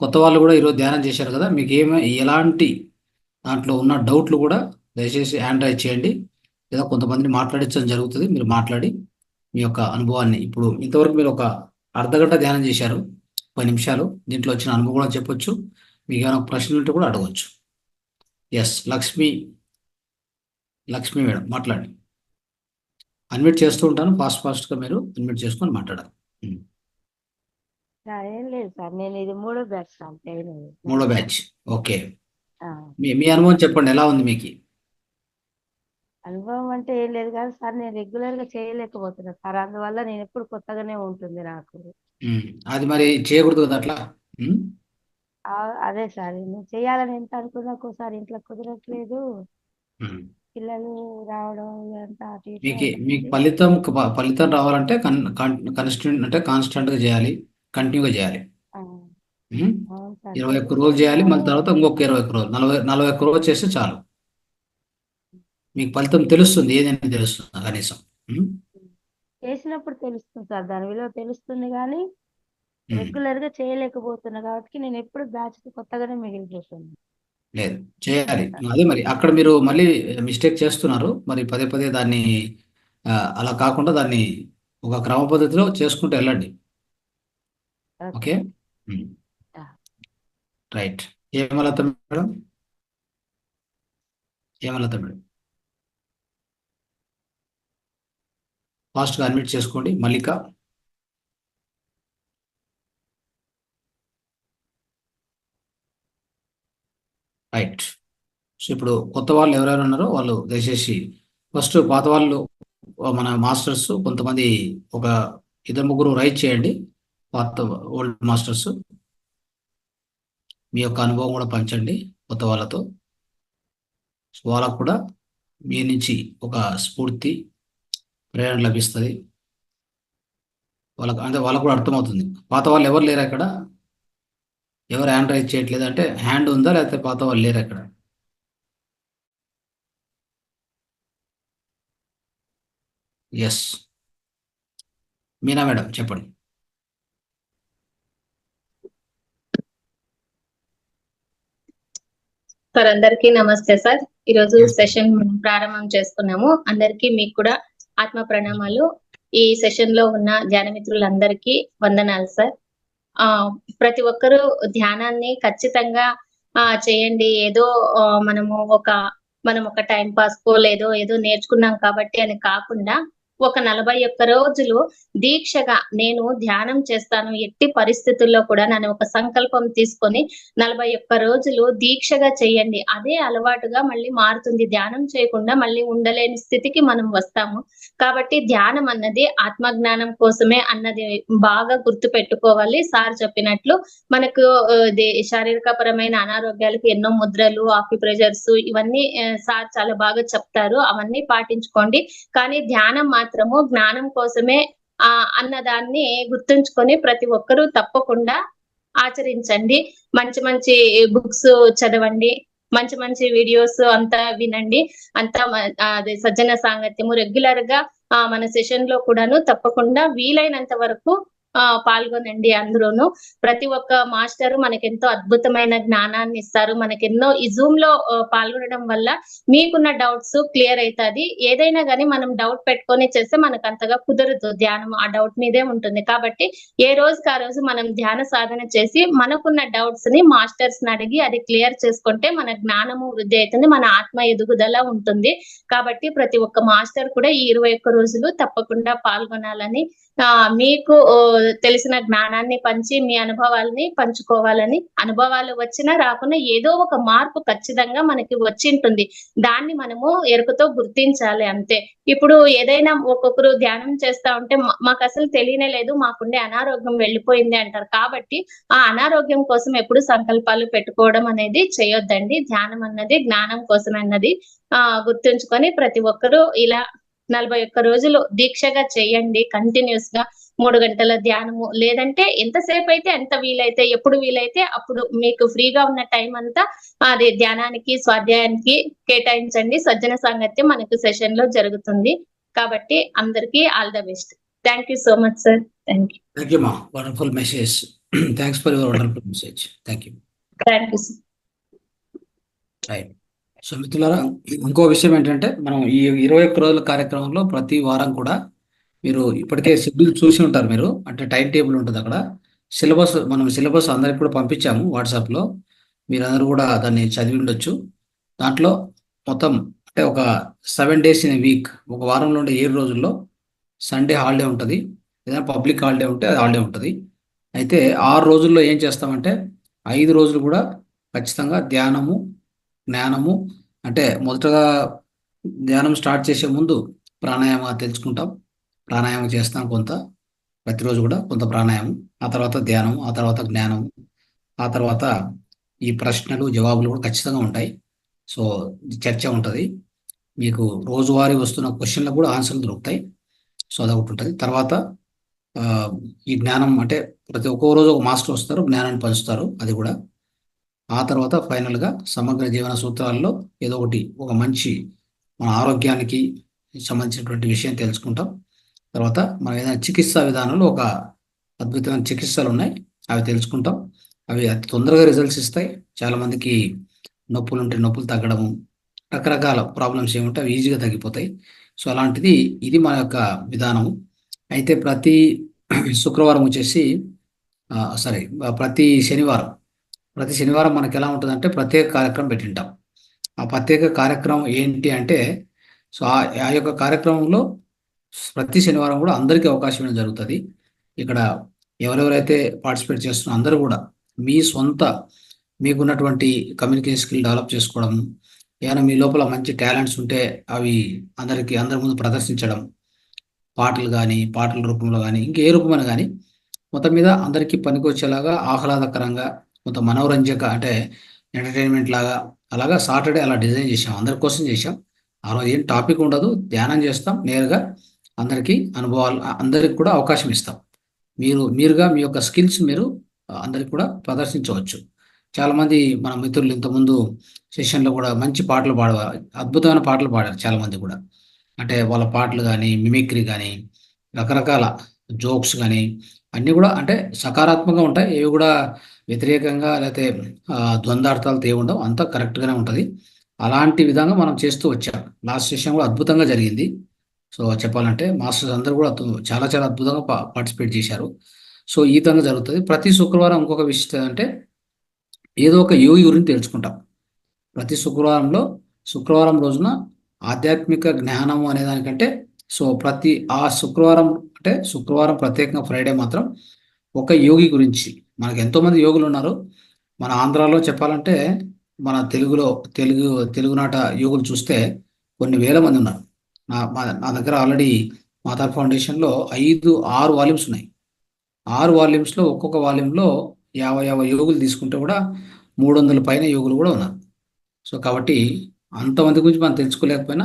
కొత్త వాళ్ళు కూడా ఈరోజు ధ్యానం చేశారు కదా, మీకు ఎలాంటి దాంట్లో ఉన్న డౌట్లు కూడా దయచేసి హ్యాండ్ రైజ్ చేయండి, లేదా కొంతమందిని మాట్లాడించడం జరుగుతుంది. మీరు మాట్లాడి మీ యొక్క అనుభవాన్ని, ఇప్పుడు ఇంతవరకు మీరు ఒక అర్ధగంట ధ్యానం చేశారు, 10 నిమిషాలు, దీంట్లో వచ్చిన అనుభవం కూడా చెప్పొచ్చు. మీకు ఏమైనా ప్రశ్నలు ఉంటే కూడా అడగవచ్చు. ఎస్, లక్ష్మి మేడం మాట్లాడండి. అన్మ్యూట్ చేస్తూ ఉంటాను, ఫాస్ట్గా మీరు అన్మ్యూట్ చేసుకొని మాట్లాడాలి. ఏం లేదు సార్, నేను ఇది 3వ బ్యాచ్ సార్. 3వ బ్యాచ్, ఓకే. మీ అనుభవం చెప్పండి, ఎలా ఉంది మీకు? అనుభవం అంటే ఏం లేదు కానీ సార్, నేను రెగ్యులర్ గా చేయలేకపోతున్నా సార్. అందువల్ల నేను ఎప్పుడు కొత్తగానే ఉంటుంది నాకు. అది మరి చేయకూడదు కదా అట్లా. అదే సార్, నేను చేయాలని ఎంత అనుకున్నా ఒక్కోసారి ఇంట్లో కుదరట్లేదు. పిల్లలు రావడం ఇదంతా అటు ఇటు మీకు ఫలితం రావాలంటే కాన్స్టెంట్ గా చేయాలి, కంటిన్యూగా చేయాలి. అవును సార్. 21 రోజులు చేయాలి, మళ్ళీ తర్వాత ఇంకొక 21 రోజులు, 41 రోజులు చేస్తే చాలు. మీకు ఫలితం తెలుస్తుంది, ఏదైనా తెలుస్తుంది కనీసం. చేసినప్పుడు తెలుస్తుంది సార్, దాని విలువ తెలుస్తుంది, కానీ రెగ్యులర్ గా చేయలేకపోతున్నా కాబట్టి నేను ఎప్పుడు బ్యాచ్ కొత్తగానే మిగిలిపోతుంది. లేదు, చేయాలి. అదే మరి అక్కడ మీరు మళ్ళీ మిస్టేక్ చేస్తున్నారు. మరి పదే పదే దాన్ని అలా కాకుండా దాన్ని ఒక క్రమ పద్ధతిలో చేసుకుంటూ వెళ్ళండి. Okay, right. ఏమలత మేడం? ఫాస్ట్గా అడ్మిట్ చేసుకోండి. మల్లిక, రైట్. సో ఇప్పుడు కొత్త వాళ్ళు ఎవరెవరు ఉన్నారో వాళ్ళు దయచేసి ఫస్ట్ పాత వాళ్ళు, మన మాస్టర్స్ కొంతమంది, ఒక 2-3 రైట్ చేయండి. పాత ఓల్డ్ మాస్టర్స్, మీ యొక్క అనుభవం కూడా పంచండి కొత్త వాళ్ళతో. వాళ్ళకు కూడా మీ నుంచి ఒక స్ఫూర్తి, ప్రేరణ లభిస్తుంది. వాళ్ళకు కూడా అర్థమవుతుంది. పాత వాళ్ళు ఎవరు లేరు అక్కడ? ఎవరు హ్యాండ్ రైజ్ చేయట్లేదు అంటే హ్యాండ్ ఉందా, లేకపోతే పాత వాళ్ళు లేరు అక్కడ? ఎస్, మీనా మేడం చెప్పండి. సార్, అందరికీ నమస్తే సార్. ఈరోజు సెషన్ ప్రారంభం చేసుకున్నాము. అందరికీ మీకు కూడా ఆత్మ ప్రణామాలు. ఈ సెషన్ లో ఉన్న ధ్యాన మిత్రులందరికీ వందనాలు సార్. ప్రతి ఒక్కరూ ధ్యానాన్ని ఖచ్చితంగా చేయండి. ఏదో మనం ఒక టైం పాస్ కో ఏదో నేర్చుకున్నాం కాబట్టి అని కాకుండా, ఒక 41 రోజులు దీక్షగా నేను ధ్యానం చేస్తాను, ఎట్టి పరిస్థితుల్లో కూడా నన్ను ఒక సంకల్పం తీసుకొని 41 రోజులు దీక్షగా చేయండి. అదే అలవాటుగా మళ్ళీ మారుతుంది. ధ్యానం చేయకుండా మళ్ళీ ఉండలేని స్థితికి మనం వస్తాము. కాబట్టి ధ్యానం అన్నది ఆత్మజ్ఞానం కోసమే అన్నది బాగా గుర్తు పెట్టుకోవాలి. సార్ చెప్పినట్లు మనకు శారీరకపరమైన అనారోగ్యాలకు ఎన్నో ముద్రలు, ఆక్యుప్రెషర్స్, ఇవన్నీ సార్ చాలా బాగా చెప్తారు. అవన్నీ పాటించుకోండి. కానీ ధ్యానం మాత్రము జ్ఞానం కోసమే అన్నదాన్ని గుర్తుంచుకొని ప్రతి ఒక్కరూ తప్పకుండా ఆచరించండి. మంచి మంచి బుక్స్ చదవండి, మంచి మంచి వీడియోస్ అంతా వినండి. అంతా అదే సజ్జన సాంగత్యము రెగ్యులర్ గా మన సెషన్ లో కూడాను తప్పకుండా వీలైనంత వరకు పాల్గొనండి. అందులోను ప్రతి ఒక్క మాస్టర్ మనకెంతో అద్భుతమైన జ్ఞానాన్ని ఇస్తారు. మనకెన్నో ఈ జూమ్ లో పాల్గొనడం వల్ల మీకున్న డౌట్స్ క్లియర్ అవుతుంది. ఏదైనా కానీ మనం డౌట్ పెట్టుకొని చేస్తే మనకు అంతగా కుదరదు. ధ్యానం ఆ డౌట్ మీదే ఉంటుంది. కాబట్టి ఏ రోజుకి ఆ రోజు మనం ధ్యాన సాధన చేసి మనకున్న డౌట్స్ ని మాస్టర్స్ ని అడిగి అది క్లియర్ చేసుకుంటే మన జ్ఞానము వృద్ధి అవుతుంది, మన ఆత్మ ఎదుగుదల ఉంటుంది. కాబట్టి ప్రతి ఒక్క మాస్టర్ కూడా ఈ 21 రోజులు తప్పకుండా పాల్గొనాలని, మీకు తెలిసిన జ్ఞానాన్ని పంచి మీ అనుభవాలని పంచుకోవాలని, అనుభవాలు వచ్చినా రాకున్నా ఏదో ఒక మార్పు ఖచ్చితంగా మనకి వచ్చి ఉంటుంది. దాన్ని మనము ఎరుకతో గుర్తించాలి అంతే. ఇప్పుడు ఏదైనా ఒక్కొక్కరు ధ్యానం చేస్తా ఉంటే మాకు అసలు తెలియనే లేదు, మాకుండే అనారోగ్యం వెళ్ళిపోయింది అంటారు. కాబట్టి ఆ అనారోగ్యం కోసం ఎప్పుడు సంకల్పాలు పెట్టుకోవడం అనేది చేయొద్దండి. ధ్యానం అన్నది జ్ఞానం కోసం అన్నది గుర్తుంచుకొని ప్రతి ఒక్కరూ ఇలా 41 రోజులు దీక్షగా చేయండి. కంటిన్యూస్ గా 3 గంటల ధ్యానము, లేదంటే ఎంతసేపు అయితే ఎంత వీలైతే, ఎప్పుడు వీలైతే అప్పుడు మీకు ఫ్రీగా ఉన్న టైం అంతా అది ధ్యానానికి, స్వాధ్యాయానికి కేటాయించండి. సజ్జన సాంగత్యం మనకు సెషన్ లో జరుగుతుంది. కాబట్టి అందరికీ all the best. Thank you so much sir. Thank you. Thank you మా, wonderful message. Thanks for your wonderful message. Thank you. Thank you sir. Right. So మిత్రులారా, ఇంకో విషయం ఏంటంటే మనం ఈ 21 రోజుల కార్యక్రమంలో ప్రతి వారం కూడా మీరు ఇప్పటికే షెడ్యూల్ చూసి ఉంటారు. మీరు అంటే టైం టేబుల్ ఉంటుంది అక్కడ. మనం సిలబస్ అందరికి కూడా పంపించాము వాట్సాప్లో. మీరందరూ కూడా దాన్ని చదివి ఉండొచ్చు. దాంట్లో మొత్తం అంటే ఒక 7 days ఇన్ వీక్, ఒక వారంలో ఉండే 7 రోజుల్లో సండే హాలిడే ఉంటుంది. ఏదైనా పబ్లిక్ హాలిడే ఉంటే అది హాలిడే ఉంటుంది. అయితే 6 రోజుల్లో ఏం చేస్తామంటే 5 రోజులు కూడా ఖచ్చితంగా ధ్యానము, జ్ఞానము, అంటే మొదటగా ధ్యానం స్టార్ట్ చేసే ముందు ప్రాణాయామ తెలుసుకుంటాం. ప్రాణాయామం చేస్తాం కొంత, ప్రతిరోజు కూడా కొంత ప్రాణాయామం, ఆ తర్వాత ధ్యానం, ఆ తర్వాత జ్ఞానం, ఆ తర్వాత ఈ ప్రశ్నలు జవాబులు కూడా ఖచ్చితంగా ఉంటాయి. సో చర్చ ఉంటుంది. మీకు రోజువారీ వస్తున్న క్వశ్చన్లకు కూడా ఆన్సర్లు దొరుకుతాయి. సో అదొకటి ఉంటుంది. తర్వాత ఈ జ్ఞానం అంటే ప్రతి ఒక్కో రోజు ఒక మాస్టర్ వస్తారు, జ్ఞానాన్ని పంచుతారు. అది కూడా ఆ తర్వాత ఫైనల్గా సమగ్ర జీవన సూత్రాల్లో ఏదో ఒకటి ఒక మంచి మన ఆరోగ్యానికి సంబంధించినటువంటి విషయం తెలుసుకుంటాం. తర్వాత మన ఏదైనా చికిత్సా విధానంలో ఒక అద్భుతమైన చికిత్సలు ఉన్నాయి, అవి తెలుసుకుంటాం. అవి అతి తొందరగా రిజల్ట్స్ ఇస్తాయి. చాలామందికి నొప్పులు ఉంటే నొప్పులు తగ్గడము, రకరకాల ప్రాబ్లమ్స్ ఏముంటే అవి ఈజీగా తగ్గిపోతాయి. సో అలాంటిది ఇది మన యొక్క విధానము. అయితే ప్రతి శుక్రవారం వచ్చేసి ప్రతి శనివారం మనకి ఎలా ఉంటుందంటే ప్రత్యేక కార్యక్రమం పెట్టింటాం. ఆ ప్రత్యేక కార్యక్రమం ఏంటి అంటే, సో ఆ యొక్క కార్యక్రమంలో ప్రతి శనివారం కూడా అందరికీ అవకాశం ఇవ్వడం జరుగుతుంది. ఇక్కడ ఎవరెవరైతే పార్టిసిపేట్ చేస్తున్నారో అందరూ కూడా మీ సొంత మీకున్నటువంటి కమ్యూనికేషన్ స్కిల్ డెవలప్ చేసుకోవడం, ఏమైనా మీ లోపల మంచి టాలెంట్స్ ఉంటే అవి అందరి ముందు ప్రదర్శించడం, పాటలు కానీ, పాటల రూపంలో కానీ, ఇంకే రూపమైనా కానీ మొత్తం మీద అందరికీ పనికొచ్చేలాగా ఆహ్లాదకరంగా కొంత మనోరంజక అంటే ఎంటర్టైన్మెంట్ లాగా అలాగా సాటర్డే అలా డిజైన్ చేసాం. అందరి కోసం చేసాం. ఆ రోజు ఏం టాపిక్ ఉండదు, ధ్యానం చేస్తాం నేరుగా. అందరికీ అనుభవాలు, అందరికి కూడా అవకాశం ఇస్తాం. మీరుగా మీ యొక్క స్కిల్స్ మీరు అందరికి కూడా ప్రదర్శించవచ్చు. చాలామంది మన మిత్రులు ఇంతకుముందు సెషన్లో కూడా మంచి పాటలు అద్భుతమైన పాటలు పాడారు చాలామంది కూడా. అంటే వాళ్ళ పాటలు కానీ, మిమిక్రీ కానీ, రకరకాల జోక్స్ కానీ అన్నీ కూడా అంటే సకారాత్మకంగా ఉంటాయి. ఏవి కూడా వ్యతిరేకంగా లేకపోతే ద్వంద్వార్థాలతో ఏమి ఉండవు. అంతా కరెక్ట్గానే ఉంటుంది. అలాంటి విధంగా మనం చేస్తూ వచ్చాం. లాస్ట్ సెషన్ కూడా అద్భుతంగా జరిగింది. సో చెప్పాలంటే మాస్టర్స్ అందరూ కూడా చాలా చాలా అద్భుతంగా పార్టిసిపేట్ చేశారు. సో ఈ విధంగా జరుగుతుంది. ప్రతి శుక్రవారం ఇంకొక విషయం అంటే ఏదో ఒక యోగి గురించి తెలుసుకుంటాం. ప్రతి శుక్రవారం రోజున ఆధ్యాత్మిక జ్ఞానము అనే దానికంటే సో ప్రతి ఆ శుక్రవారం అంటే శుక్రవారం ప్రత్యేకంగా ఫ్రైడే మాత్రం ఒక యోగి గురించి, మనకు ఎంతోమంది యోగులు ఉన్నారు. మన ఆంధ్రాలో చెప్పాలంటే మన తెలుగునాట యోగులు చూస్తే కొన్ని వేల మంది ఉన్నారు. నా దగ్గర ఆల్రెడీ మాతా ఫౌండేషన్లో 6 వాల్యూమ్స్ ఉన్నాయి. 6 వాల్యూమ్స్లో ఒక్కొక్క వాల్యూమ్లో 50 యోగులు తీసుకుంటే కూడా 300 పైన యోగులు కూడా ఉన్నారు. సో కాబట్టి అంతమంది గురించి మనం తెలుసుకోలేకపోయినా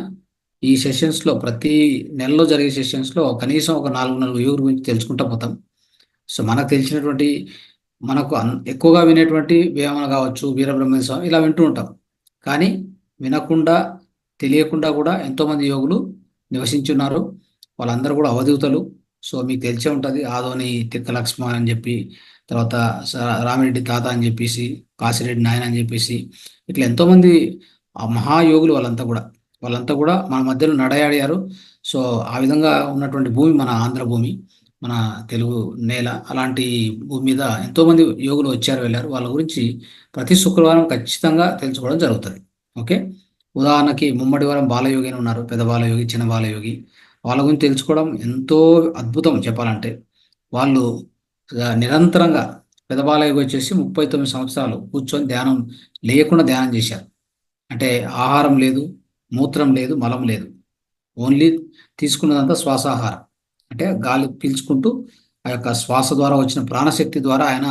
ఈ సెషన్స్లో ప్రతి నెలలో జరిగే సెషన్స్లో కనీసం ఒక 4 యోగుల గురించి తెలుసుకుంటూ పోతాం. సో మనకు తెలిసినటువంటి మనకు ఎక్కువగా వినేటువంటి వేమన కావచ్చు, వీరబ్రహ్మేంద్ర స్వామి ఇలా వింటూ ఉంటాం. కానీ వినకుండా తెలియకుండా కూడా ఎంతోమంది యోగులు నివసించున్నారు. వాళ్ళందరూ కూడా అవధూతలు. సో మీకు తెలిసే ఉంటుంది, ఆదోని తిక్క లక్ష్మణ్ అని చెప్పి, తర్వాత రామిరెడ్డి తాత అని చెప్పేసి, కాశిరెడ్డి నాయన అని చెప్పేసి, ఇట్లా ఎంతోమంది ఆ మహాయోగులు వాళ్ళంతా కూడా మన మధ్యలో నడయాడారు. సో ఆ విధంగా ఉన్నటువంటి భూమి మన ఆంధ్ర భూమి, మన తెలుగు నేల. అలాంటి భూమి మీద ఎంతోమంది యోగులు వచ్చారు, వెళ్ళారు. వాళ్ళ గురించి ప్రతి శుక్రవారం ఖచ్చితంగా తెలుసుకోవడం జరుగుతుంది. ఓకే, ఉదాహరణకి ముమ్మడివారం బాలయోగి అని ఉన్నారు, పెద్ద బాలయోగి, చిన్న బాలయోగి. వాళ్ళ గురించి తెలుసుకోవడం ఎంతో అద్భుతం. చెప్పాలంటే వాళ్ళు నిరంతరంగా పెద్ద బాలయోగి వచ్చేసి 39 సంవత్సరాలు కూర్చొని లేకుండా ధ్యానం చేశారు. అంటే ఆహారం లేదు, మూత్రం లేదు, మలం లేదు, ఓన్లీ తీసుకున్నదంతా శ్వాసాహారం. అంటే గాలి పీల్చుకుంటూ ఆ యొక్క శ్వాస ద్వారా వచ్చిన ప్రాణశక్తి ద్వారా ఆయన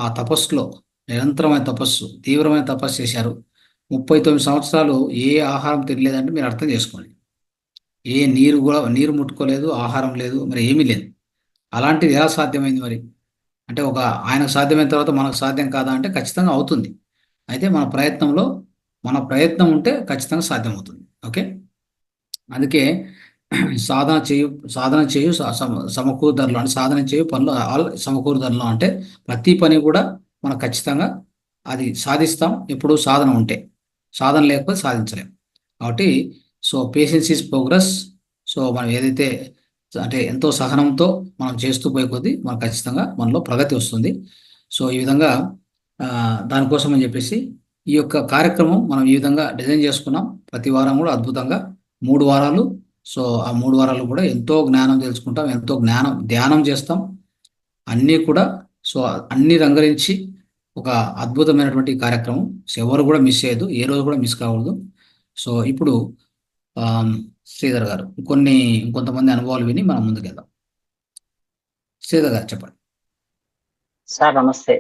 ఆ తపస్సులో నిరంతరమైన తపస్సు, తీవ్రమైన తపస్సు చేశారు. 39 సంవత్సరాలు ఏ ఆహారం తినలేదంటే మీరు అర్థం చేసుకోండి. ఏ నీరు ముట్టుకోలేదు, ఆహారం లేదు, మరి ఏమీ లేదు. అలాంటిది ఎలా సాధ్యమైంది మరి? అంటే ఆయనకు సాధ్యమైన తర్వాత మనకు సాధ్యం కాదా అంటే ఖచ్చితంగా అవుతుంది. అయితే మన ప్రయత్నం ఉంటే ఖచ్చితంగా సాధ్యమవుతుంది. ఓకే, అందుకే సాధన చేయు సమకూరు ధరలు అంటే సాధన చేయు పనులు ఆల్ సమకూరు ధరలు అంటే ప్రతి పని కూడా మనం ఖచ్చితంగా అది సాధిస్తాం ఎప్పుడు సాధన ఉంటే. సాధన లేకపోతే సాధించలేం. కాబట్టి so patience is progress. So మనం ఏదైతే అంటే ఎంతో సహనంతో మనం చేస్తూ పోయే కొద్దీ మనకు ఖచ్చితంగా మనలో ప్రగతి వస్తుంది. సో ఈ విధంగా దానికోసం అని చెప్పేసి ఈ యొక్క కార్యక్రమం మనం ఈ విధంగా డిజైన్ చేసుకున్నాం. ప్రతి వారం కూడా అద్భుతంగా 3 వారాలు. సో ఆ 3 వారాలు కూడా ఎంతో జ్ఞానం తెలుసుకుంటాం, ఎంతో ధ్యానం చేస్తాం. అన్నీ కూడా సో అన్ని రంగరించి ఒక అద్భుతమైనటువంటి కార్యక్రమం. సో ఎవరు కూడా మిస్ చేయొద్దు, ఏ రోజు కూడా మిస్ కాకూడదు. సో ఇప్పుడు శ్రీధర్ గారు ఇంకొంతమంది అనుభవాలు విని మనం ముందుకెళ్దాం. శ్రీధర్ గారు చెప్పండి. సార్ నమస్తే.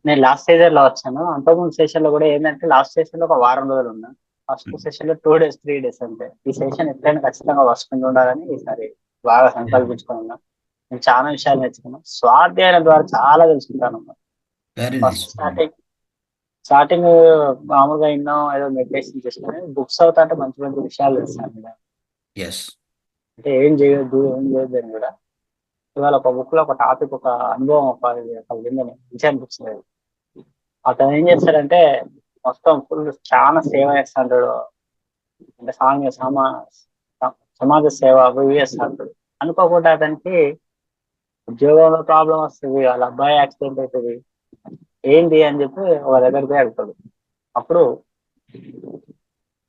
నేను లాస్ట్ సీజన్ లో వచ్చాను. అంతకుముందు సెషన్ లో కూడా ఏంటంటే లాస్ట్ సెషన్ లో ఒక వారం రోజులు ఉన్నా. ఫస్ట్ సెషన్ లో 2 days 3 days అంతే. ఈ సెషన్ ఎప్పుడైనా ఖచ్చితంగా వస్తుంది ఉండాలని ఈసారి బాగా సంకల్పించుకుని ఉన్నా. నేను చాలా విషయాలు నేర్చుకున్నాను. స్వాధ్యాయం ద్వారా చాలా తెలుసుకుంటాను. Very nice. ఫస్ట్ స్టార్టింగ్ మామూలుగా ఎన్నో ఏదో మెడిటేషన్ చేసుకుని బుక్స్ అవుతా అంటే మంచి మంచి విషయాలు తెలుస్తాను. ఎస్. అంటే ఏం చేయొద్దు అని కూడా ఇవాళ ఒక బుక్ లో ఒక టాపిక్ ఒక అనుభవం కలిగిందని మంచి అనిపించలేదు. అతను ఏం చేస్తాడంటే మొత్తం ఫుల్ చాలా సేవ చేస్తాడు. అంటే సమాజ సేవ అవి చేస్తాడు. అనుకోకుండా అతనికి ఉద్యోగంలో ప్రాబ్లం వస్తుంది, వాళ్ళ అబ్బాయి యాక్సిడెంట్ అవుతుంది, ఏంటి అని చెప్పి ఒక దగ్గరికి వెళ్తాడు. అప్పుడు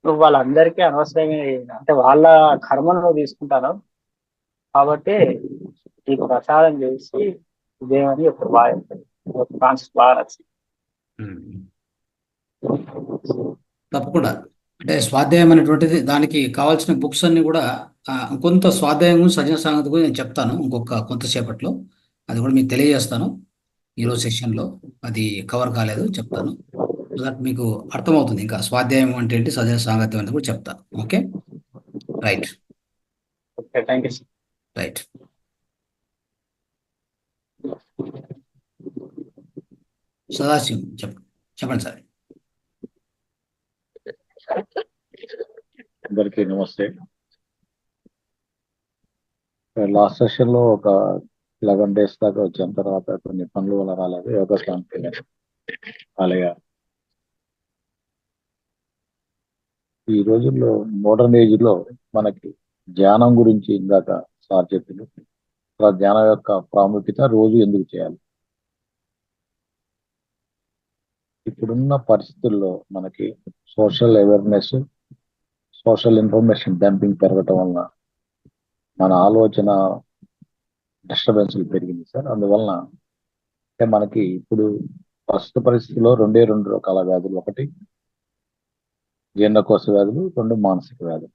నువ్వు వాళ్ళందరికీ అనవసరంగా అంటే వాళ్ళ కర్మను నువ్వు తీసుకుంటాను కాబట్టి నీకు ప్రసాదం చేసి ఇదేమని ఇప్పుడు బాగా కాన్సెప్ట్ బాగా నచ్చింది. తప్పకుండా. అంటే స్వాధ్యాయం అనేటువంటిది దానికి కావాల్సిన బుక్స్ అన్ని కూడా కొంత స్వాధ్యాయం గురించి సజన సాంగతి గురించి నేను చెప్తాను కొంతసేపట్లో. అది కూడా మీకు తెలియజేస్తాను. ఈరోజు సెషన్లో అది కవర్ కాలేదు, చెప్తాను. సో దట్ మీకు అర్థమవుతుంది. ఇంకా స్వాధ్యాయం అంటే ఏంటి, సజన సాంగత్యం అంటే కూడా చెప్తాను. Okay, right. Okay, thank you. Right. Sadasivam చెప్పండి సార్. అందరికీ నమస్తే. లాస్ట్ సెషన్ లో ఒక 11 days దాకా వచ్చిన తర్వాత కొన్ని పనుల వల్ల రాలేదు. యోగా క్లాస్కి అలాగా ఈ రోజుల్లో మోడర్న్ ఏజ్ లో మనకి ధ్యానం గురించి ఇందాక సార్ చెప్పింది. ధ్యానం యొక్క ప్రాముఖ్యత, రోజు ఎందుకు చేయాలి. ఇప్పుడున్న పరిస్థితుల్లో మనకి social awareness, social information dumping పెరగటం వలన మన ఆలోచన డిస్టర్బెన్స్లు పెరిగింది సార్. అందువలన అంటే మనకి ఇప్పుడు ప్రస్తుత పరిస్థితిలో 2 రకాల వ్యాధులు. ఒకటి జీర్ణకోశ వ్యాధులు, 2 మానసిక వ్యాధులు.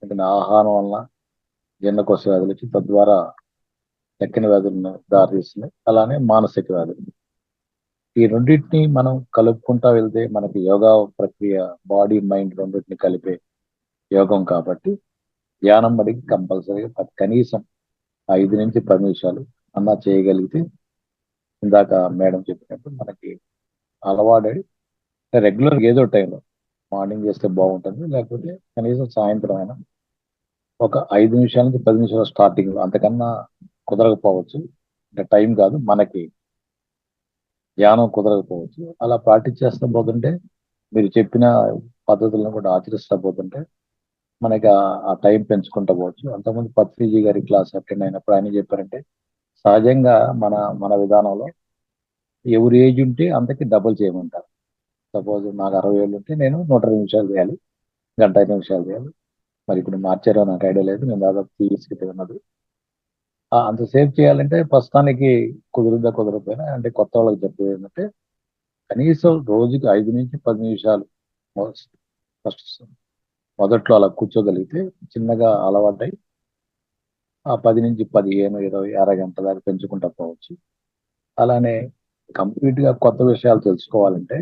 అంటే ఆహారం వలన జీర్ణకోశ వ్యాధులు వచ్చి తద్వారా ఎక్కిన వ్యాధులను దారితీస్తున్నాయి. అలానే మానసిక వ్యాధులు. ఈ రెండింటిని మనం కలుపుకుంటా వెళ్తే మనకి యోగా ప్రక్రియ బాడీ మైండ్ రెండింటిని కలిపే యోగం కాబట్టి ధ్యానం అడిగి కంపల్సరీగా కనీసం 5 నుంచి 10 నిమిషాలు అన్నా చేయగలిగితే ఇందాక మేడం చెప్పినట్టు మనకి అలవాడై రెగ్యులర్ ఏదో టైంలో మార్నింగ్ చేస్తే బాగుంటుంది. లేకపోతే కనీసం సాయంత్రం అయినా ఒక 5 నిమిషాల నుంచి 10 నిమిషాలు స్టార్టింగ్, అంతకన్నా కుదరకపోవచ్చు. అంటే టైం కాదు, మనకి ధ్యానం కుదరకపోవచ్చు. అలా ప్రాక్టీస్ చేస్తూ పోతుంటే మీరు చెప్పిన పద్ధతులను కూడా ఆచరిస్తూ పోతుంటే మనకి ఆ టైం పెంచుకుంటూ పోవచ్చు. అంతకుముందు పత్రిజీ గారి క్లాస్ అటెండ్ అయినప్పుడు ఆయన చెప్పారంటే సహజంగా మన విధానంలో ఎవరి ఏజ్ ఉంటే అంతకి డబుల్ చేయమంటారు. సపోజ్ నాకు 60 ఏళ్ళు ఉంటే నేను 120 నిమిషాలు చేయాలి, 1 గంట 5 నిమిషాలు చేయాలి. మరి ఇప్పుడు మార్చారో నాకు ఐడియా లేదు, నేను దాదాపు 3 years క్రితం ఉన్నది. అంతసేపు చేయాలంటే ప్రస్తుతానికి కుదరకపోయినా అంటే కొత్త వాళ్ళకి చెప్పేది ఏంటంటే కనీసం రోజుకి 5 నుంచి 10 నిమిషాలు ఫస్ట్ మొదట్లో అలా కూర్చోగలిగితే చిన్నగా అలవాటై ఆ 10 నుంచి 15, 20, అరగంట దాకా పెంచుకుంటా పోవచ్చు. అలానే కంప్లీట్ గా కొత్త విషయాలు తెలుసుకోవాలంటే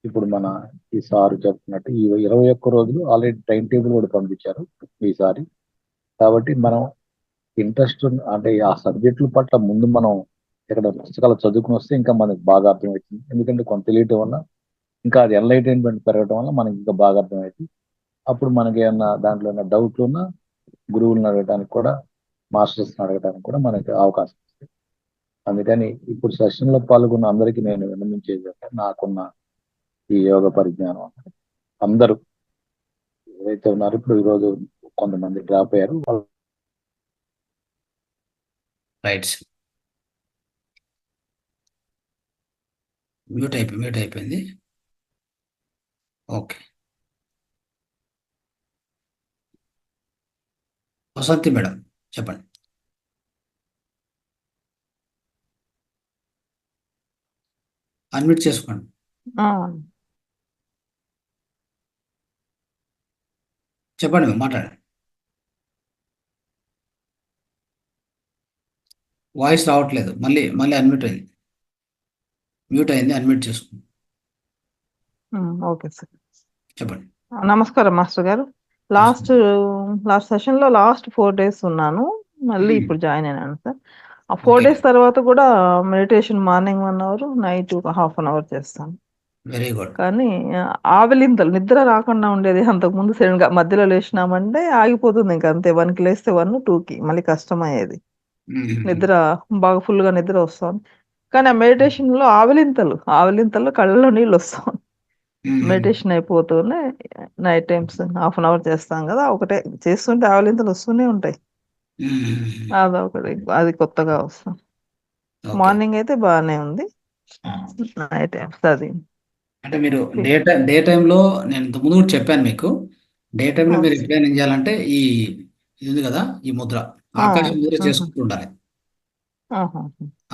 ఇప్పుడు మన ఈ సారు చెప్తున్నట్టు ఈ 21 రోజులు ఆల్రెడీ టైం టేబుల్ కూడా పంపించారు ఈసారి. కాబట్టి మనం ఇంట్రెస్ట్ అంటే ఆ సబ్జెక్టుల పట్ల ముందు మనం ఇక్కడ పుస్తకాలు చదువుకుని వస్తే ఇంకా మనకు బాగా అర్థమవుతుంది. ఎందుకంటే కొంత తెలియటం వల్ల ఇంకా అది ఎన్లైటైన్మెంట్ పెరగడం వల్ల మనకి ఇంకా బాగా అర్థమవుతుంది. అప్పుడు మనకి ఏమన్నా దాంట్లో ఉన్న డౌట్లు ఉన్నా గురువులను అడగడానికి కూడా, మాస్టర్స్ అడగడానికి కూడా మనకి అవకాశం ఉంది. అందుకని ఇప్పుడు సెషన్ లో పాల్గొన్న అందరికీ నేను విన్నవించేది అంటే, నాకున్న ఈ యోగ పరిజ్ఞానం అందరూ ఎవరైతే ఉన్నారో ఇప్పుడు ఈరోజు కొంతమంది డ్రాప్ అయ్యారు, రైట్. మ్యూట్ అయిపోయింది. ఓకే. వసంతి మేడం చెప్పండి. అన్మ్యూట్ చేసుకోండి. చెప్పండి మేము మాట్లాడండి. వాయిస్ రావట్లేదు. మళ్ళీ అన్మ్యూట్ అయింది. మ్యూట్ అయింది, అన్మ్యూట్ చేసుకోండి. Okay sir. చెప్పండి. నమస్కారం మాస్టర్ గారు. లాస్ట్ సెషన్ లో లాస్ట్ 4 days ఉన్నాను. మళ్ళీ ఇప్పుడు జాయిన్ అయినాను సార్. ఆ 4 ఓకే, days తర్వాత కూడా మెడిటేషన్ మార్నింగ్ 1 hour, నైట్ ఒక హాఫ్ అన్ అవర్ చేస్తాను. Very good. కానీ ఆవలింతలు నిద్ర రాకుండా ఉండేది. అంతకుముందు సడన్ గా మధ్యలో లేచినామంటే ఆగిపోతుంది. ఇంకా అంతే, 1కి లేస్తే 1, 2కి మళ్ళీ కష్టమయ్యేది. నిద్ర బాగా full గా నిద్ర వస్తుంది. కానీ ఆ మెడిటేషన్ లో ఆవలింతల్లో కళ్ళలో నీళ్ళు వస్తాం. మెడిటేషన్ అయిపోతూనే night times half an hour చేస్తాం కదా, ఒకటే చేస్తుంటే ఆవలింతలు వస్తూనే ఉంటాయి. అదొకటి, అది కొత్తగా వస్తాం. ఓకే. మార్నింగ్ అయితే బాగానే ఉంది, నైట్ టైమ్స్ అది. అంటే మీరు డే టైంలో నేను ఇంతకుముందు కూడా చెప్పాను మీకు, డే టైంలో మీరు ఎప్పుడైనా ఏం చేయాలంటే ఇది ఉంది కదా, ఈ ముద్ర, ఆకాశ ముద్ర చేసుకుంటూ ఉండాలి.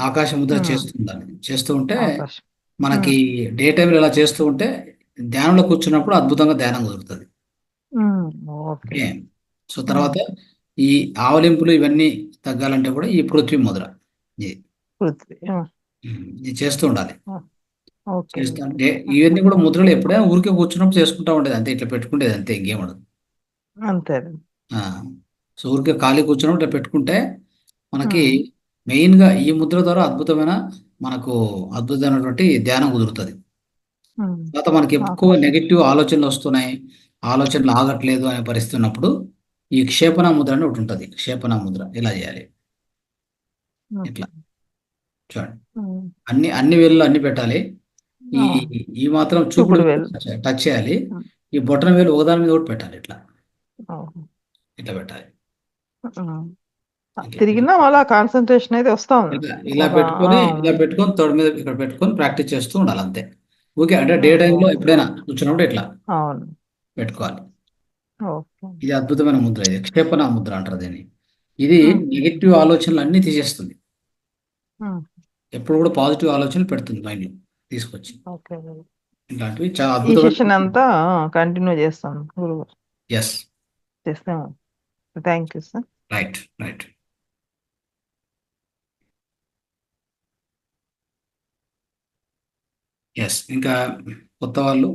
ఆకాశ ముద్ర చేస్తూ ఉండాలి. చేస్తూ ఉంటే అవకాశం. మనకి డే టైంలో ఇలా చేస్తూ ఉంటే ధ్యానంలో కూర్చున్నప్పుడు అద్భుతంగా ధ్యానం కుదురుతుంది. ఓకే. ఓకే. సో తర్వాత ఈ ఆవలింపులు ఇవన్నీ తగ్గాలంటే కూడా ఈ పృథ్వీ ముద్ర ఇది పృథ్వీ. ఇది చేస్తూ ఉండాలి. ఓకే. చేస్తూ అంటే ఇవన్నీ కూడా ముద్రలు ఎప్పుడైనా ఊరికే కూర్చున్నప్పుడు చేసుకుంటా ఉండేది అంతే, ఇట్లా పెట్టుకుంటేది అంతే, ఇంకేం ఉండదు. అంతే. సో ఊరికే ఖాళీ కూర్చున్నప్పుడు ఇట్లా పెట్టుకుంటే మనకి మెయిన్గా ఈ ముద్ర ద్వారా అద్భుతమైనటువంటి ధ్యానం కుదురుతుంది. తర్వాత మనకి ఎక్కువ నెగిటివ్ ఆలోచనలు వస్తున్నాయి, ఆలోచనలు ఆగట్లేదు అనే పరిస్థితి ఉన్నప్పుడు ఈ క్షేపణ ముద్ర అని ఒకటి ఉంటుంది. క్షేపణ ముద్ర ఇలా చేయాలి. ఇట్లా చూడండి, అన్ని వేళ్ళు అన్ని పెట్టాలి. ఈ మాత్రం చూపుడు వేలు టచ్ చేయాలి. ఈ బొటన వేలు ఒకదాని మీద ఒకటి పెట్టాలి. ఇట్లా పెట్టాలి. తిరిగినా అలా కాన్సన్ట్రేషన్ అయితే వస్తా ఉంది. ఇలా పెట్టుకొని తోడు మీద ఇక్కడ పెట్టుకొని ప్రాక్టీస్ చేస్తూ ఉండాలి అంతే. ఓకే. అంటే డే టైంలో ఎప్పుడైనా కూర్చున్నప్పుడు ఇట్లా పెట్టుకోవాలి. ఇది అద్భుతమైన ముద్ర, ఇది క్షేపణ ముద్ర అంటారు దీన్ని. ఇది నెగిటివ్ ఆలోచనలు అన్ని తీసేస్తుంది. ఎప్పుడు కూడా పాజిటివ్ ఆలోచనలు పెడుతుంది మైండ్ తీసుకొచ్చి. ఇలాంటివి చాలా అద్భుతమైన అంతా కంటిన్యూ చేస్తాను గురువు. ఎస్, చేస్తాము. Thank you sir. Right. Yes, ఇంకా కొత్త వాళ్ళు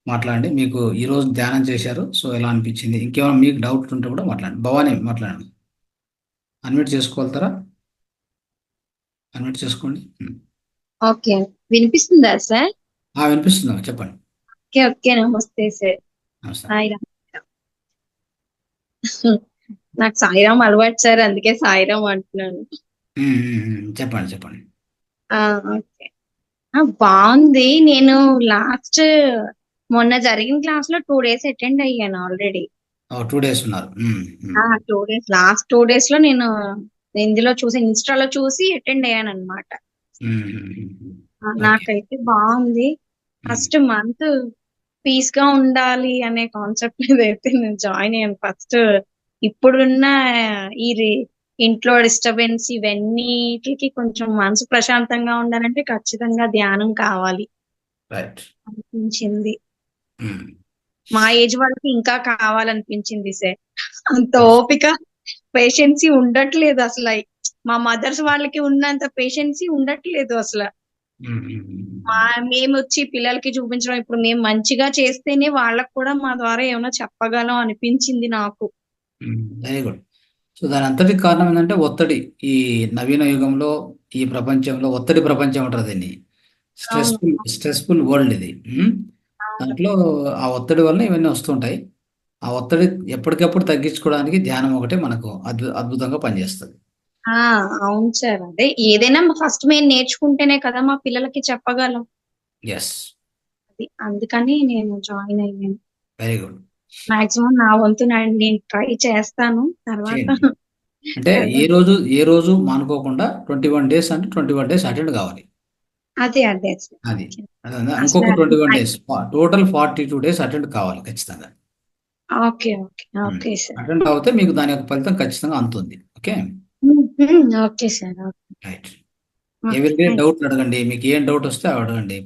మాట్లాడండి. మీకు ఈరోజు ధ్యానం చేశారు, సో ఎలా అనిపించింది? ఇంకేమైనా మీకు డౌట్ ఉంటే కూడా మాట్లాడండి. భవానీ మాట్లాడండి. అన్మ్యూట్ చేసుకోగలుగుతారా? అన్మ్యూట్ చేసుకోండి. ఓకే, వినిపిస్తుందా సార్? వినిపిస్తుందా, చెప్పండి. ఓకే, నమస్తే సార్. నమస్తే. సాయిరామ్. నాకు సాయిరామ్ అలవాటు సార్, అందుకే సాయిరామ్ అంటున్నాను. చెప్పండి. ఓకే, బాగుంది. నేను మొన్న జరిగిన క్లాస్ లో 2 days అటెండ్ అయ్యాను ఆల్రెడీ. 2 days ఉన్నారు. 2 days, లాస్ట్ 2 days లో నేను ఇందులో చూసి, ఇన్స్టాలో చూసి అటెండ్ అయ్యాను అనమాట. నాకైతే బాగుంది. ఫస్ట్ మంత్ పీస్ గా ఉండాలి అనే కాన్సెప్ట్ మీద అయితే నేను జాయిన్ అయ్యాను. ఫస్ట్ ఇప్పుడున్న ఈ ఇంట్లో డిస్టర్బెన్స్ ఇవన్నీటికి కొంచెం మనసు ప్రశాంతంగా ఉండాలంటే ఖచ్చితంగా ధ్యానం కావాలి అనిపించింది. మా ఏజ్ వాళ్ళకి ఇంకా కావాలనిపించింది సార్. అంత ఓపిక, పేషెన్సీ ఉండట్లేదు అసలు. మా మదర్స్ వాళ్ళకి ఉన్నంత పేషెన్సీ ఉండట్లేదు అసలు. మేము వచ్చి పిల్లలకి చూపించడం, ఇప్పుడు మేము మంచిగా చేస్తేనే వాళ్ళకు కూడా మా ద్వారా ఏమైనా చెప్పగలం అనిపించింది నాకు. Very good. సో దాని అంతటి కారణం ఏంటంటే ఒత్తిడి. ఈ నవీన యుగంలో, ఈ ప్రపంచంలో ఒత్తిడి ప్రపంచం అంటారు దీన్ని. స్ట్రెస్ఫుల్ వరల్డ్ ఇది. దాంట్లో ఆ ఒత్తిడి వల్ల ఇవన్నీ వస్తుంటాయి. ఆ ఒత్తిడి ఎప్పటికప్పుడు తగ్గించుకోవడానికి ధ్యానం ఒకటే మనకు అద్భుతంగా పనిచేస్తుంది. అవును సార్. అదే ఏదైనా ఫస్ట్ మేము నేర్చుకుంటేనే కదా మా పిల్లలకి చెప్పగలం. ఎస్, అందుకని నేను జాయిన్ అయ్యాను. Very good. మాక్సిమం నా వంతు నేను ట్రై చేస్తాను. తర్వాత చేయండి. అంటే ఏ రోజు మానుకోకుండా 21 డేస్ అంటే 21 డేస్ అటెండ్ కావాలి. అదే అది ఇంకొక అసలు 21 డేస్ టోటల్ 42 డేస్ అటెండ్ కావాలి ఖచ్చితంగా. Okay sir. అటెండ్ అవుతే మీకు దాని యొక్క ఫలితం ఖచ్చితంగా అందుతుంది. Okay, okay sir. Right. Okay, everyday thanks. డౌట్లు అడగండి. మీకు ఏం డౌట్ వస్తే అడగండి.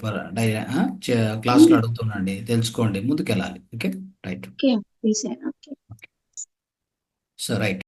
క్లాస్లో అడుగుతుండండి, తెలుసుకోండి, ముందుకెళ్ళాలి. Okay, right. Okay sir. Okay. So right.